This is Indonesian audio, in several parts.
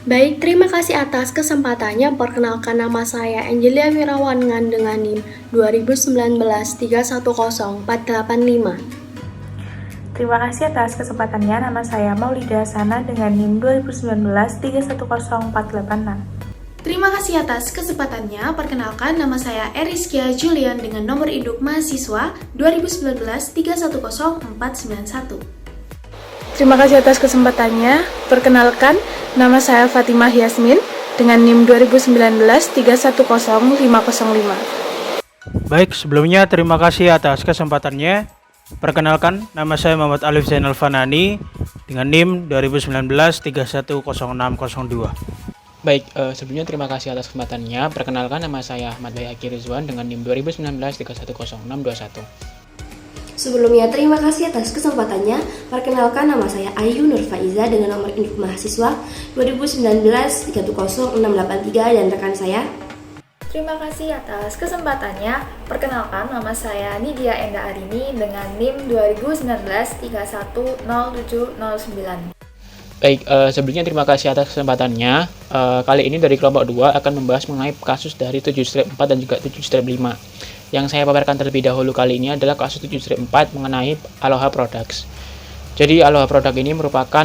Baik, terima kasih atas kesempatannya. Perkenalkan, nama saya Angelia Wirawan dengan NIM 2019-310485. Terima kasih atas kesempatannya. Nama saya Maulida Sana dengan NIM 2019-310486. Terima kasih atas kesempatannya. Perkenalkan, nama saya Eriskia Julian dengan nomor induk mahasiswa 2019-310491. Terima kasih atas kesempatannya. Perkenalkan, nama saya Fatimah Yasmin dengan NIM 2019-310505. Baik, sebelumnya terima kasih atas kesempatannya. Perkenalkan, nama saya Muhammad Alif Zainal Fanani dengan NIM 2019-310602. Baik, sebelumnya terima kasih atas kesempatannya. Perkenalkan, nama saya Ahmad Bayaki Rizwan dengan NIM 2019-310621. Sebelumnya, terima kasih atas kesempatannya. Perkenalkan, nama saya Ayu Nur Faiza dengan nomor induk mahasiswa 2019-310683 dan rekan saya. Terima kasih atas kesempatannya. Perkenalkan, nama saya Nidia Enda Arini dengan NIM 2019-310709. Baik, sebelumnya terima kasih atas kesempatannya. Kali ini dari kelompok 2 akan membahas mengenai kasus dari 7-4 dan juga 7-5. Yang saya paparkan terlebih dahulu kali ini adalah kasus 7-4 mengenai Aloha Products. Jadi Aloha Product ini merupakan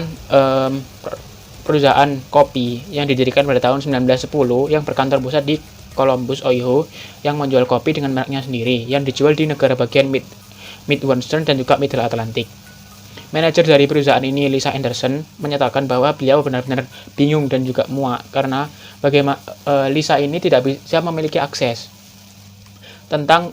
perusahaan kopi yang didirikan pada tahun 1910 yang berkantor pusat di Columbus, Ohio, yang menjual kopi dengan mereknya sendiri yang dijual di negara bagian Midwestern dan juga Middle Atlantic. Manajer dari perusahaan ini, Lisa Anderson, menyatakan bahwa beliau benar-benar bingung dan juga muak karena bagaimana Lisa ini tidak bisa memiliki akses tentang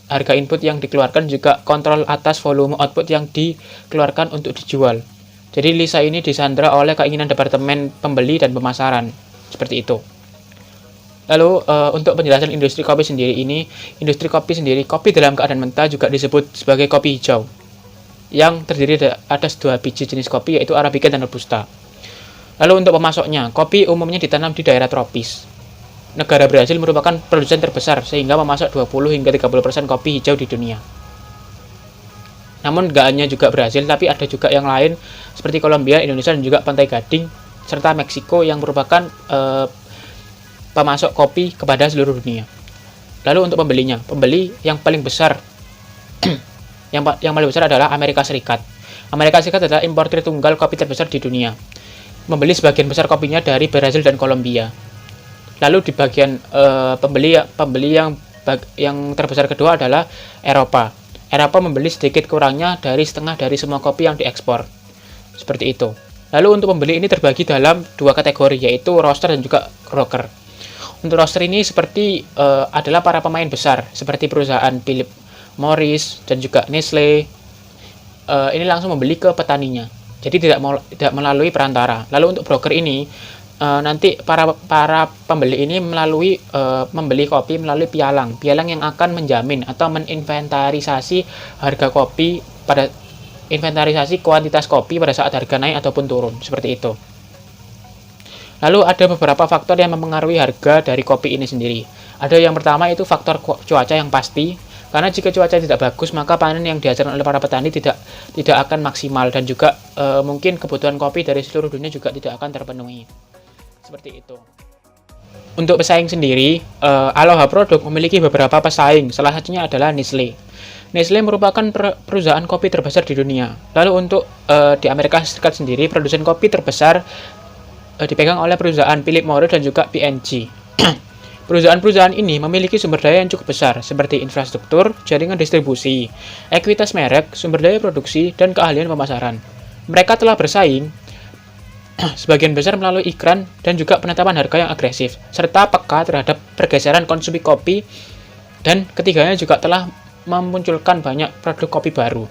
harga input yang dikeluarkan, juga kontrol atas volume output yang dikeluarkan untuk dijual. Jadi Lisa ini disandra oleh keinginan departemen pembeli dan pemasaran, seperti itu. Lalu untuk penjelasan industri kopi sendiri, kopi dalam keadaan mentah juga disebut sebagai kopi hijau, yang terdiri atas dua biji jenis kopi, yaitu Arabica dan Robusta. Lalu untuk pemasoknya, kopi umumnya ditanam di daerah tropis. Negara Brasil merupakan produsen terbesar sehingga memasok 20 hingga 30% kopi hijau di dunia. Namun gak hanya juga Brasil, tapi ada juga yang lain seperti Kolombia, Indonesia, dan juga Pantai Gading, serta Meksiko yang merupakan pemasok kopi kepada seluruh dunia. Lalu untuk pembeli yang paling besar yang paling besar adalah Amerika Serikat. Amerika Serikat adalah importir tunggal kopi terbesar di dunia, membeli sebagian besar kopinya dari Brasil dan Kolombia. Lalu di bagian pembeli yang terbesar kedua adalah Eropa. Eropa membeli sedikit kurangnya dari setengah dari semua kopi yang diekspor. Seperti itu. Lalu untuk pembeli ini terbagi dalam dua kategori, yaitu roaster dan juga grower. Untuk roaster ini adalah para pemain besar seperti perusahaan Philip Morris dan juga Nestle. Ini langsung membeli ke petaninya, jadi tidak melalui perantara. Lalu untuk broker ini nanti para pembeli ini membeli kopi melalui pialang yang akan menjamin atau meninventarisasi harga kopi inventarisasi kuantitas kopi pada saat harga naik ataupun turun, seperti itu. Lalu ada beberapa faktor yang mempengaruhi harga dari kopi ini sendiri. Ada yang pertama, itu faktor cuaca yang pasti, karena jika cuaca tidak bagus maka panen yang dihasilkan oleh para petani tidak akan maksimal, dan juga mungkin kebutuhan kopi dari seluruh dunia juga tidak akan terpenuhi. Seperti itu. Untuk pesaing sendiri, Aloha Product memiliki beberapa pesaing, salah satunya adalah Nestle. Nestle merupakan perusahaan kopi terbesar di dunia. Lalu untuk di Amerika Serikat sendiri, produsen kopi terbesar dipegang oleh perusahaan Philip Morris dan juga P&G. Perusahaan-perusahaan ini memiliki sumber daya yang cukup besar, seperti infrastruktur, jaringan distribusi, ekuitas merek, sumber daya produksi, dan keahlian pemasaran. Mereka telah bersaing sebagian besar melalui iklan dan juga penetapan harga yang agresif, serta peka terhadap pergeseran konsumsi kopi, dan ketiganya juga telah memunculkan banyak produk kopi baru.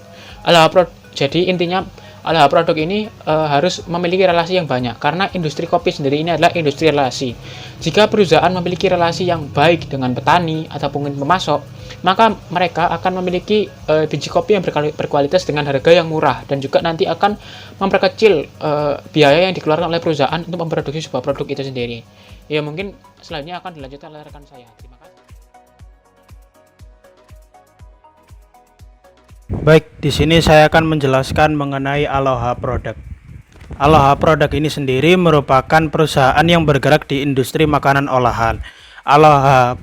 Jadi intinya Aloha Product ini harus memiliki relasi yang banyak, karena industri kopi sendiri ini adalah industri relasi. Jika perusahaan memiliki relasi yang baik dengan petani ataupun pemasok, maka mereka akan memiliki biji kopi yang berkualitas dengan harga yang murah, dan juga nanti akan memperkecil biaya yang dikeluarkan oleh perusahaan untuk memproduksi sebuah produk itu sendiri. Ya, mungkin selanjutnya akan dilanjutkan oleh rekan saya. Terima kasih. Baik, di sini saya akan menjelaskan mengenai Aloha Product. Aloha Product ini sendiri merupakan perusahaan yang bergerak di industri makanan olahan. Aloha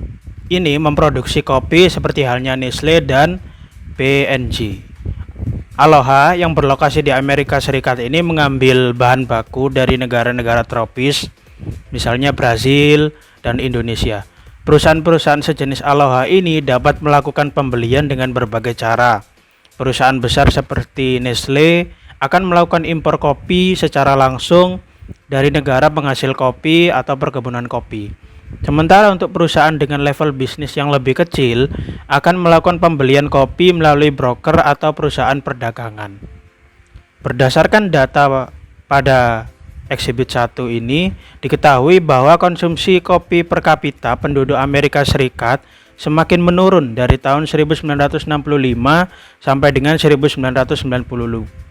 ini memproduksi kopi seperti halnya Nestle dan P&G. Aloha yang berlokasi di Amerika Serikat ini mengambil bahan baku dari negara-negara tropis, misalnya Brazil dan Indonesia. Perusahaan-perusahaan sejenis Aloha ini dapat melakukan pembelian dengan berbagai cara. Perusahaan besar seperti Nestle akan melakukan impor kopi secara langsung dari negara penghasil kopi atau perkebunan kopi. Sementara untuk perusahaan dengan level bisnis yang lebih kecil akan melakukan pembelian kopi melalui broker atau perusahaan perdagangan. Berdasarkan data pada Exhibit 1 ini, diketahui bahwa konsumsi kopi per kapita penduduk Amerika Serikat semakin menurun dari tahun 1965 sampai dengan 1990.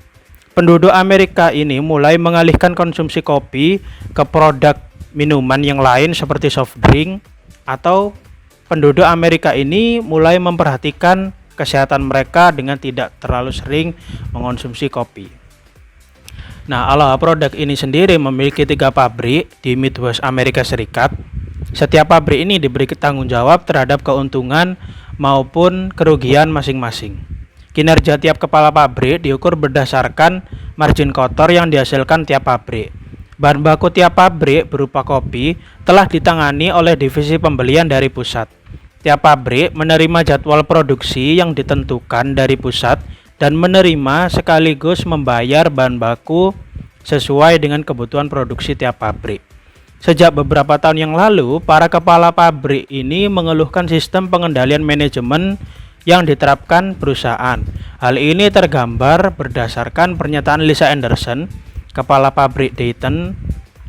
Penduduk Amerika ini mulai mengalihkan konsumsi kopi ke produk minuman yang lain seperti soft drink, atau penduduk Amerika ini mulai memperhatikan kesehatan mereka dengan tidak terlalu sering mengonsumsi kopi. Nah, Aloha Product ini sendiri memiliki 3 pabrik di Midwest Amerika Serikat. Setiap pabrik ini diberi tanggung jawab terhadap keuntungan maupun kerugian masing-masing. Kinerja tiap kepala pabrik diukur berdasarkan margin kotor yang dihasilkan tiap pabrik. Bahan baku tiap pabrik berupa kopi telah ditangani oleh divisi pembelian dari pusat. Tiap pabrik menerima jadwal produksi yang ditentukan dari pusat dan menerima sekaligus membayar bahan baku sesuai dengan kebutuhan produksi tiap pabrik. Sejak beberapa tahun yang lalu, para kepala pabrik ini mengeluhkan sistem pengendalian manajemen yang diterapkan perusahaan. Hal ini tergambar berdasarkan pernyataan Lisa Anderson, kepala pabrik Dayton,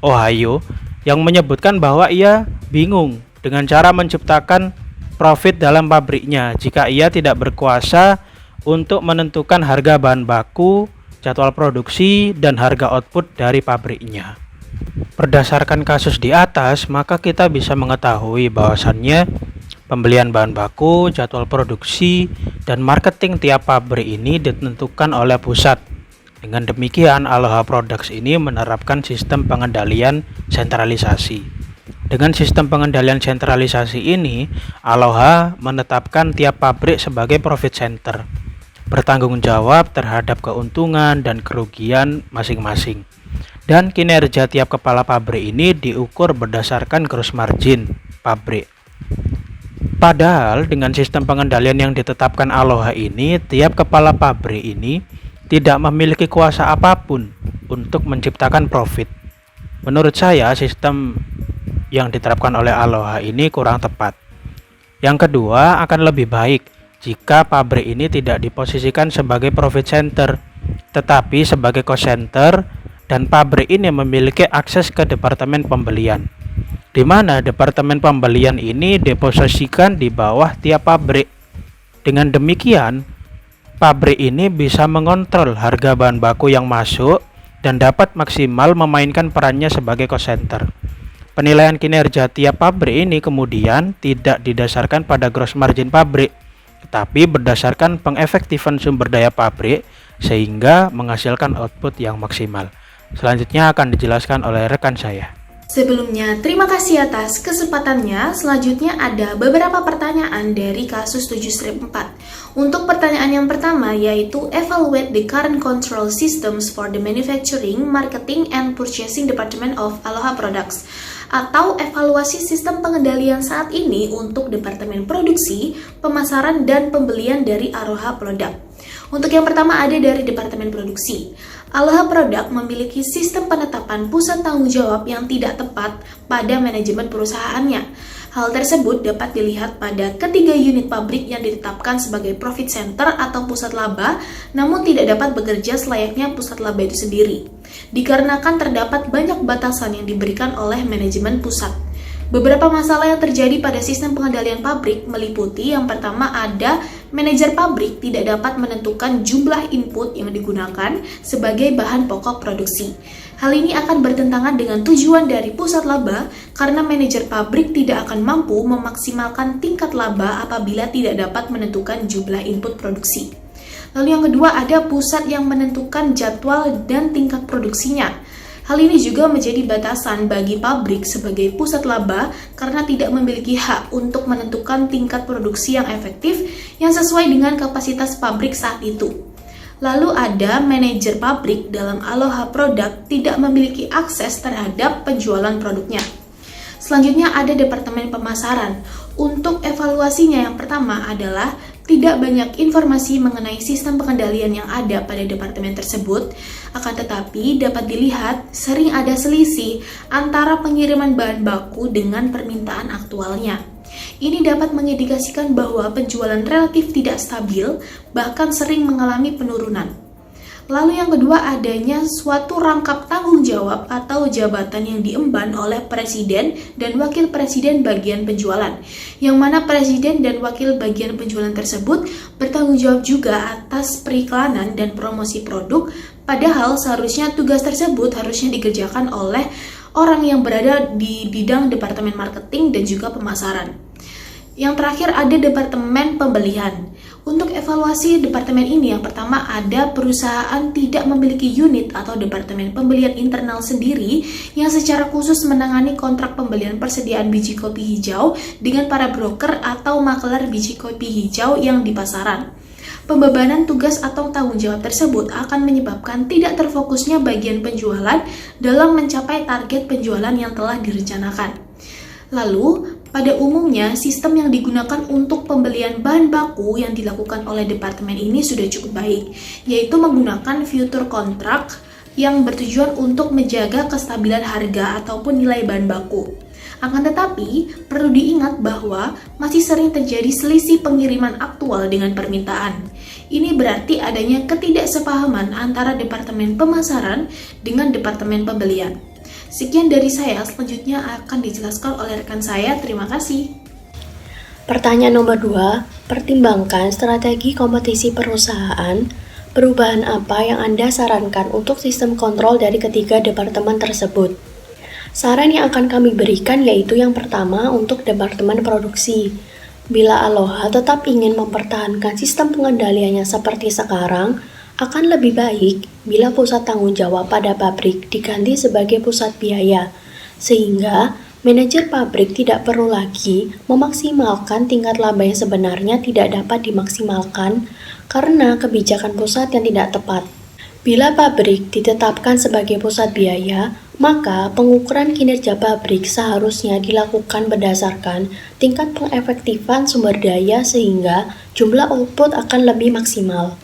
Ohio, yang menyebutkan bahwa ia bingung dengan cara menciptakan profit dalam pabriknya jika ia tidak berkuasa untuk menentukan harga bahan baku, jadwal produksi, dan harga output dari pabriknya. Berdasarkan kasus di atas, maka kita bisa mengetahui bahwasannya pembelian bahan baku, jadwal produksi, dan marketing tiap pabrik ini ditentukan oleh pusat. Dengan demikian, Aloha Products ini menerapkan sistem pengendalian sentralisasi. Dengan sistem pengendalian sentralisasi ini, Aloha menetapkan tiap pabrik sebagai profit center, bertanggung jawab terhadap keuntungan dan kerugian masing-masing. Dan kinerja tiap kepala pabrik ini diukur berdasarkan gross margin pabrik. Padahal dengan sistem pengendalian yang ditetapkan Aloha ini, tiap kepala pabrik ini tidak memiliki kuasa apapun untuk menciptakan profit. Menurut saya, sistem yang diterapkan oleh Aloha ini kurang tepat. Yang kedua, akan lebih baik jika pabrik ini tidak diposisikan sebagai profit center, tetapi sebagai cost center, dan pabrik ini memiliki akses ke departemen pembelian, di mana departemen pembelian ini diposisikan di bawah tiap pabrik. Dengan demikian, pabrik ini bisa mengontrol harga bahan baku yang masuk dan dapat maksimal memainkan perannya sebagai cost center. Penilaian kinerja tiap pabrik ini kemudian tidak didasarkan pada gross margin pabrik, tetapi berdasarkan pengefektifan sumber daya pabrik sehingga menghasilkan output yang maksimal. Selanjutnya akan dijelaskan oleh rekan saya. Sebelumnya, terima kasih atas kesempatannya. Selanjutnya ada beberapa pertanyaan dari kasus 7-4. Untuk pertanyaan yang pertama yaitu evaluate the current control systems for the manufacturing, marketing, and purchasing department of Aloha Products, atau evaluasi sistem pengendalian saat ini untuk departemen produksi, pemasaran, dan pembelian dari Aloha Product. Untuk yang pertama ada dari departemen produksi. Aloha Product memiliki sistem penetapan pusat tanggung jawab yang tidak tepat pada manajemen perusahaannya. Hal tersebut dapat dilihat pada ketiga unit pabrik yang ditetapkan sebagai profit center atau pusat laba, namun tidak dapat bekerja selayaknya pusat laba itu sendiri, dikarenakan terdapat banyak batasan yang diberikan oleh manajemen pusat. Beberapa masalah yang terjadi pada sistem pengendalian pabrik meliputi yang pertama ada manajer pabrik tidak dapat menentukan jumlah input yang digunakan sebagai bahan pokok produksi. Hal ini akan bertentangan dengan tujuan dari pusat laba karena manajer pabrik tidak akan mampu memaksimalkan tingkat laba apabila tidak dapat menentukan jumlah input produksi. Lalu yang kedua ada pusat yang menentukan jadwal dan tingkat produksinya. Hal ini juga menjadi batasan bagi pabrik sebagai pusat laba karena tidak memiliki hak untuk menentukan tingkat produksi yang efektif yang sesuai dengan kapasitas pabrik saat itu. Lalu ada manajer pabrik dalam Aloha Product tidak memiliki akses terhadap penjualan produknya. Selanjutnya ada departemen pemasaran. Untuk evaluasinya yang pertama adalah tidak banyak informasi mengenai sistem pengendalian yang ada pada departemen tersebut, akan tetapi dapat dilihat sering ada selisih antara pengiriman bahan baku dengan permintaan aktualnya. Ini dapat mengindikasikan bahwa penjualan relatif tidak stabil, bahkan sering mengalami penurunan. Lalu yang kedua adanya suatu rangkap tanggung jawab atau jabatan yang diemban oleh presiden dan wakil presiden bagian penjualan, yang mana presiden dan wakil bagian penjualan tersebut bertanggung jawab juga atas periklanan dan promosi produk, padahal seharusnya tugas tersebut harusnya dikerjakan oleh orang yang berada di bidang departemen marketing dan juga pemasaran. Yang terakhir ada departemen pembelian. Untuk evaluasi departemen ini, yang pertama ada perusahaan tidak memiliki unit atau departemen pembelian internal sendiri yang secara khusus menangani kontrak pembelian persediaan biji kopi hijau dengan para broker atau makelar biji kopi hijau yang di pasaran. Pembebanan tugas atau tanggung jawab tersebut akan menyebabkan tidak terfokusnya bagian penjualan dalam mencapai target penjualan yang telah direncanakan. Lalu, pada umumnya, sistem yang digunakan untuk pembelian bahan baku yang dilakukan oleh departemen ini sudah cukup baik, yaitu menggunakan future contract yang bertujuan untuk menjaga kestabilan harga ataupun nilai bahan baku. Akan tetapi, perlu diingat bahwa masih sering terjadi selisih pengiriman aktual dengan permintaan. Ini berarti adanya ketidaksepahaman antara departemen pemasaran dengan departemen pembelian. Sekian dari saya, selanjutnya akan dijelaskan oleh rekan saya. Terima kasih. Pertanyaan nomor 2, pertimbangkan strategi kompetisi perusahaan. Perubahan apa yang Anda sarankan untuk sistem kontrol dari ketiga departemen tersebut? Saran yang akan kami berikan yaitu yang pertama untuk departemen produksi. Bila Aloha tetap ingin mempertahankan sistem pengendaliannya seperti sekarang, akan lebih baik bila pusat tanggung jawab pada pabrik diganti sebagai pusat biaya, sehingga manajer pabrik tidak perlu lagi memaksimalkan tingkat laba yang sebenarnya tidak dapat dimaksimalkan karena kebijakan pusat yang tidak tepat. Bila pabrik ditetapkan sebagai pusat biaya, maka pengukuran kinerja pabrik seharusnya dilakukan berdasarkan tingkat pengefektifan sumber daya sehingga jumlah output akan lebih maksimal.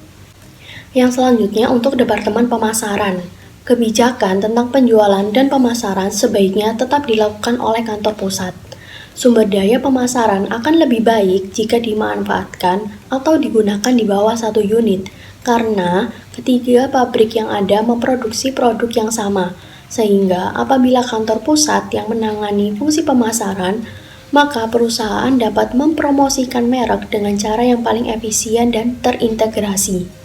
Yang selanjutnya untuk departemen pemasaran. Kebijakan tentang penjualan dan pemasaran sebaiknya tetap dilakukan oleh kantor pusat. Sumber daya pemasaran akan lebih baik jika dimanfaatkan atau digunakan di bawah satu unit, karena ketiga pabrik yang ada memproduksi produk yang sama, sehingga apabila kantor pusat yang menangani fungsi pemasaran, maka perusahaan dapat mempromosikan merek dengan cara yang paling efisien dan terintegrasi.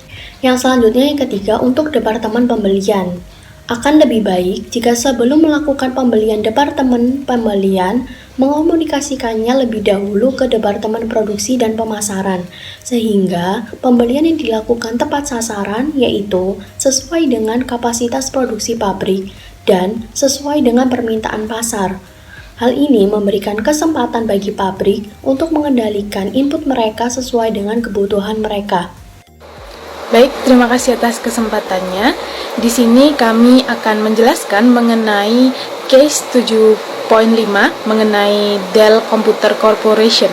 Yang selanjutnya yang ketiga untuk departemen pembelian. Akan lebih baik jika sebelum melakukan pembelian departemen pembelian mengomunikasikannya lebih dahulu ke departemen produksi dan pemasaran, sehingga pembelian yang dilakukan tepat sasaran yaitu sesuai dengan kapasitas produksi pabrik dan sesuai dengan permintaan pasar. Hal ini memberikan kesempatan bagi pabrik untuk mengendalikan input mereka sesuai dengan kebutuhan mereka. Baik, terima kasih atas kesempatannya. Di sini kami akan menjelaskan mengenai case 7.5 mengenai Dell Computer Corporation.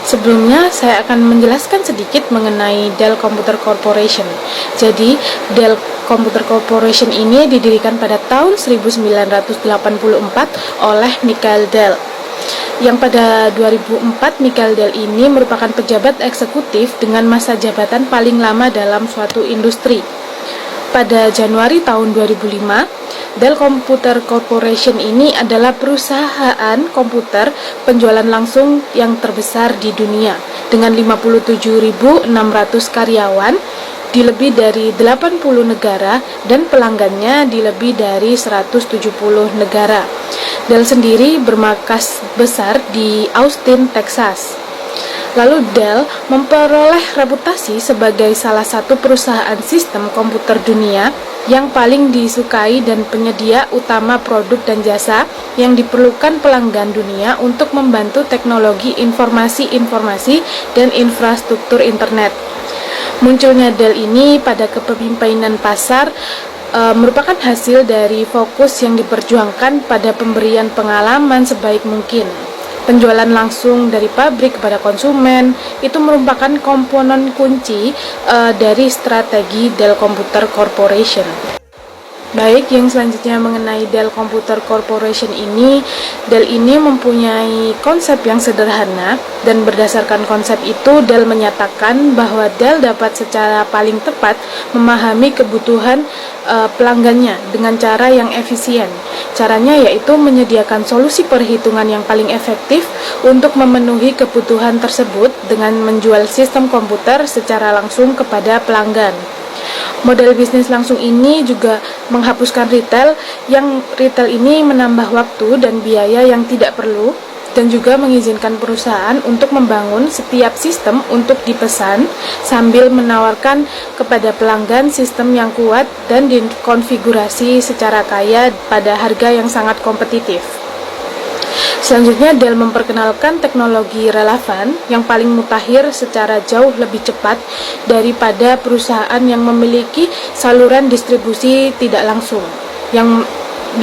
Sebelumnya saya akan menjelaskan sedikit mengenai Dell Computer Corporation. Jadi, Dell Computer Corporation ini didirikan pada tahun 1984 oleh Michael Dell. Yang pada 2004 Michael Dell ini merupakan pejabat eksekutif dengan masa jabatan paling lama dalam suatu industri. Pada Januari tahun 2005, Dell Computer Corporation ini adalah perusahaan komputer penjualan langsung yang terbesar di dunia dengan 57.600 karyawan di lebih dari 80 negara dan pelanggannya di lebih dari 170 negara. Dell sendiri bermarkas besar di Austin, Texas. Lalu Dell memperoleh reputasi sebagai salah satu perusahaan sistem komputer dunia yang paling disukai dan penyedia utama produk dan jasa yang diperlukan pelanggan dunia untuk membantu teknologi informasi dan infrastruktur internet. Munculnya Dell ini pada kepemimpinan pasar merupakan hasil dari fokus yang diperjuangkan pada pemberian pengalaman sebaik mungkin. Penjualan langsung dari pabrik kepada konsumen itu merupakan komponen kunci dari strategi Dell Computer Corporation. Baik, yang selanjutnya mengenai Dell Computer Corporation ini, Dell ini mempunyai konsep yang sederhana dan berdasarkan konsep itu Dell menyatakan bahwa Dell dapat secara paling tepat memahami kebutuhan pelanggannya dengan cara yang efisien. Caranya yaitu menyediakan solusi perhitungan yang paling efektif untuk memenuhi kebutuhan tersebut dengan menjual sistem komputer secara langsung kepada pelanggan. Model bisnis langsung ini juga menghapuskan retail, yang retail ini menambah waktu dan biaya yang tidak perlu, dan juga mengizinkan perusahaan untuk membangun setiap sistem untuk dipesan sambil menawarkan kepada pelanggan sistem yang kuat dan dikonfigurasi secara kaya pada harga yang sangat kompetitif. Selanjutnya, Dell memperkenalkan teknologi relevan yang paling mutakhir secara jauh lebih cepat daripada perusahaan yang memiliki saluran distribusi tidak langsung, yang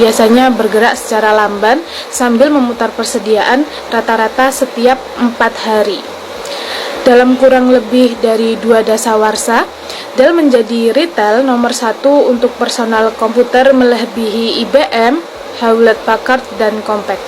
biasanya bergerak secara lamban sambil memutar persediaan rata-rata setiap 4 hari. Dalam kurang lebih dari 2 dasawarsa, Dell menjadi retail nomor 1 untuk personal komputer melebihi IBM, Hewlett-Packard, dan Compaq.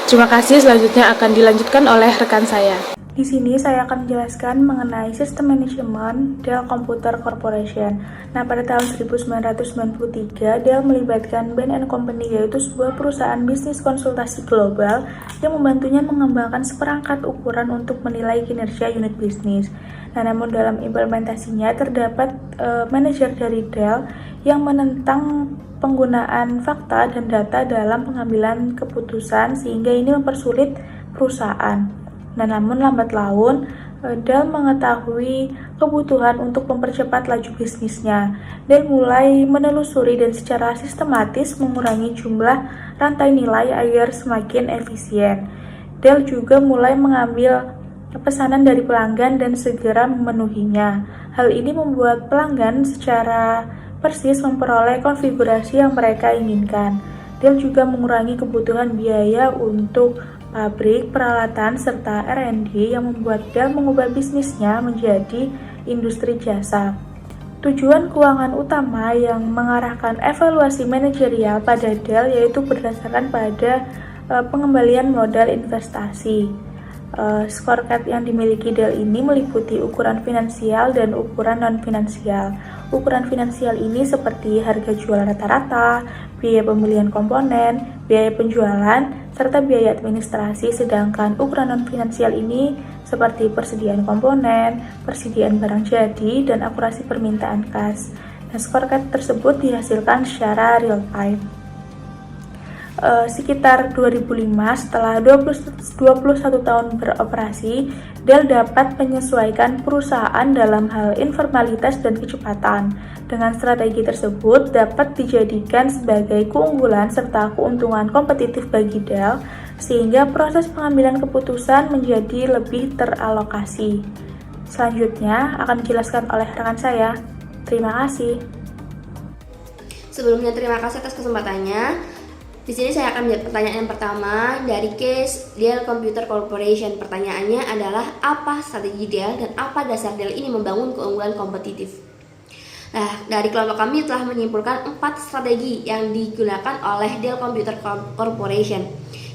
Terima kasih, selanjutnya akan dilanjutkan oleh rekan saya. Di sini saya akan menjelaskan mengenai sistem manajemen Dell Computer Corporation. Nah, pada tahun 1993, Dell melibatkan Bain & Company, yaitu sebuah perusahaan bisnis konsultasi global yang membantunya mengembangkan seperangkat ukuran untuk menilai kinerja unit bisnis. Nah, namun dalam implementasinya terdapat manajer dari Dell yang menentang penggunaan fakta dan data dalam pengambilan keputusan, sehingga ini mempersulit perusahaan. Nah, namun lambat laun Dell mengetahui kebutuhan untuk mempercepat laju bisnisnya. Dell mulai menelusuri dan secara sistematis mengurangi jumlah rantai nilai agar semakin efisien. Dell juga mulai mengambil pesanan dari pelanggan dan segera memenuhinya. Hal ini membuat pelanggan secara persis memperoleh konfigurasi yang mereka inginkan. Dell juga mengurangi kebutuhan biaya untuk pabrik, peralatan, serta R&D yang membuat Dell mengubah bisnisnya menjadi industri jasa. Tujuan keuangan utama yang mengarahkan evaluasi manajerial pada Dell yaitu berdasarkan pada pengembalian modal investasi. Scorecard yang dimiliki Dell ini meliputi ukuran finansial dan ukuran non-finansial. Ukuran finansial ini seperti harga jual rata-rata, biaya pembelian komponen, biaya penjualan, serta biaya administrasi, sedangkan ukuran non-finansial ini seperti persediaan komponen, persediaan barang jadi, dan akurasi permintaan kas. Nah, scorecard tersebut dihasilkan secara real time. Sekitar 2005, setelah 21 tahun beroperasi, Dell dapat menyesuaikan perusahaan dalam hal informalitas dan kecepatan. Dengan strategi tersebut dapat dijadikan sebagai keunggulan serta keuntungan kompetitif bagi Dell, sehingga proses pengambilan keputusan menjadi lebih teralokasi. Selanjutnya akan dijelaskan oleh rekan saya. Terima kasih. Sebelumnya terima kasih atas kesempatannya. Di sini saya akan menjawab pertanyaan yang pertama dari case Dell Computer Corporation. Pertanyaannya adalah apa strategi Dell dan apa dasar Dell ini membangun keunggulan kompetitif. Nah, dari kelompok kami telah menyimpulkan 4 strategi yang digunakan oleh Dell Computer Corporation.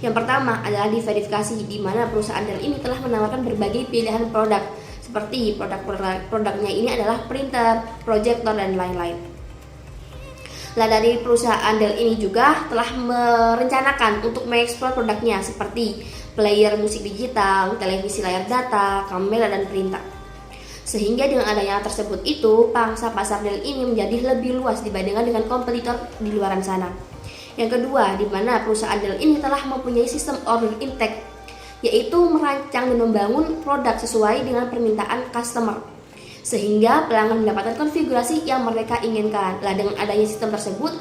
Yang pertama adalah diverifikasi, di mana perusahaan Dell ini telah menawarkan berbagai pilihan produk, seperti produknya ini adalah printer, proyektor, dan lain-lain. Nah, dari perusahaan Dell ini juga telah merencanakan untuk mengeksplor produknya seperti player musik digital, televisi layar data, kamera, dan printer. Sehingga dengan adanya tersebut itu, pangsa pasar Dell ini menjadi lebih luas dibandingkan dengan kompetitor di luar sana. Yang kedua, di mana perusahaan Dell ini telah mempunyai sistem order intake, yaitu merancang dan membangun produk sesuai dengan permintaan customer, sehingga pelanggan mendapatkan konfigurasi yang mereka inginkan. Nah, dengan adanya sistem tersebut,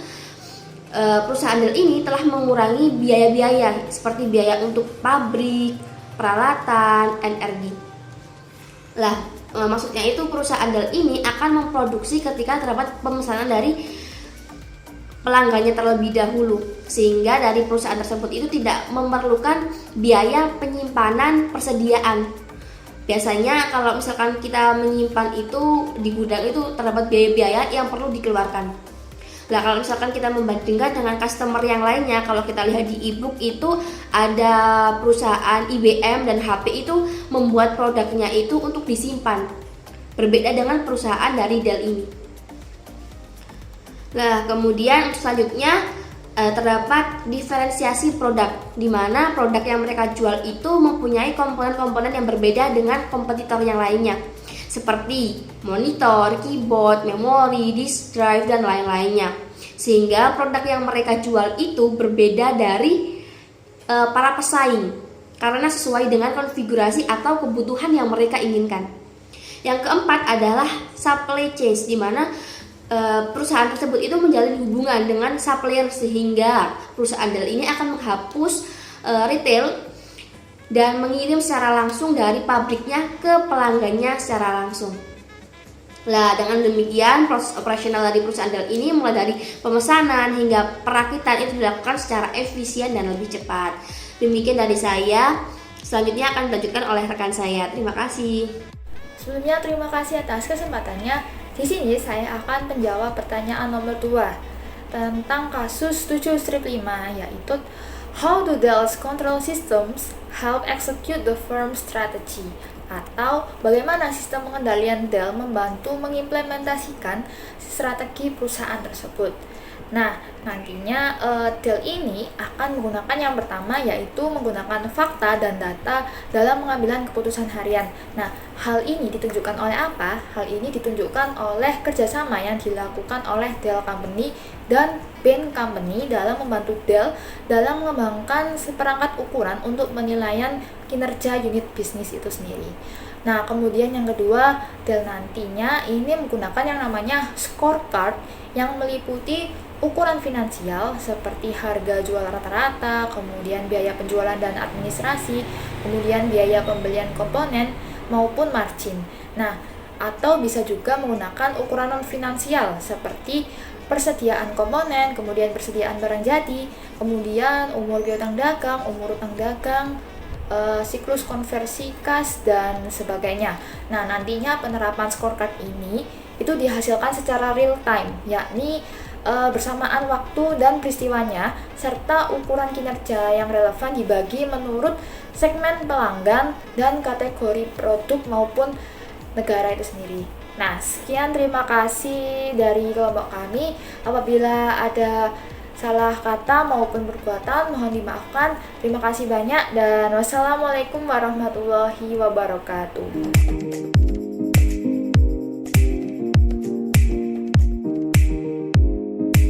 perusahaan Dell ini telah mengurangi biaya-biaya seperti biaya untuk pabrik, peralatan, energi. Lah, maksudnya itu perusahaan Dell ini akan memproduksi ketika terdapat pemesanan dari pelanggannya terlebih dahulu, sehingga dari perusahaan tersebut itu tidak memerlukan biaya penyimpanan persediaan. Biasanya kalau misalkan kita menyimpan itu di gudang itu terdapat biaya-biaya yang perlu dikeluarkan. Nah, kalau misalkan kita membandingkan dengan customer yang lainnya, kalau kita lihat di e-book itu ada perusahaan IBM dan HP itu membuat produknya itu untuk disimpan. Berbeda dengan perusahaan dari Dell ini. Nah, kemudian untuk selanjutnya terdapat diferensiasi produk, di mana produk yang mereka jual itu mempunyai komponen-komponen yang berbeda dengan kompetitor yang lainnya, seperti monitor, keyboard, memori, disk drive, dan lain-lainnya. Sehingga produk yang mereka jual itu berbeda dari para pesaing, karena sesuai dengan konfigurasi atau kebutuhan yang mereka inginkan. Yang keempat adalah supply chain, di mana perusahaan tersebut itu menjalin hubungan dengan supplier, sehingga perusahaan Dell ini akan menghapus retail dan mengirim secara langsung dari pabriknya ke pelanggannya secara langsung. Nah, dengan demikian proses operasional dari perusahaan Dell ini mulai dari pemesanan hingga perakitan itu dilakukan secara efisien dan lebih cepat. Demikian dari saya. Selanjutnya akan dilanjutkan oleh rekan saya. Terima kasih. Sebelumnya terima kasih atas kesempatannya. Di sini saya akan menjawab pertanyaan nomor 2 tentang kasus 7/5, yaitu How do Dell's control systems help execute the firm's strategy? Atau bagaimana sistem pengendalian Dell membantu mengimplementasikan strategi perusahaan tersebut. Nah, nantinya Dell ini akan menggunakan yang pertama, yaitu menggunakan fakta dan data dalam pengambilan keputusan harian. Nah, hal ini ditunjukkan oleh apa? Hal ini ditunjukkan oleh kerjasama yang dilakukan oleh Dell Company dan Bain Company dalam membantu Dell dalam mengembangkan seperangkat ukuran untuk penilaian kinerja unit bisnis itu sendiri. Nah, kemudian yang kedua, Dell nantinya ini menggunakan yang namanya scorecard yang meliputi ukuran finansial seperti harga jual rata-rata, kemudian biaya penjualan dan administrasi, kemudian biaya pembelian komponen maupun margin. Nah, atau bisa juga menggunakan ukuran non-finansial seperti persediaan komponen, kemudian persediaan barang jadi, kemudian umur piutang dagang, umur utang dagang, siklus konversi kas, dan sebagainya. Nah, nantinya penerapan scorecard ini itu dihasilkan secara real time, yakni bersamaan waktu dan peristiwanya, serta ukuran kinerja yang relevan dibagi menurut segmen pelanggan dan kategori produk maupun negara itu sendiri. Nah, sekian, terima kasih dari kelompok kami. Apabila ada salah kata maupun perbuatan, mohon dimaafkan. Terima kasih banyak dan wassalamualaikum warahmatullahi wabarakatuh.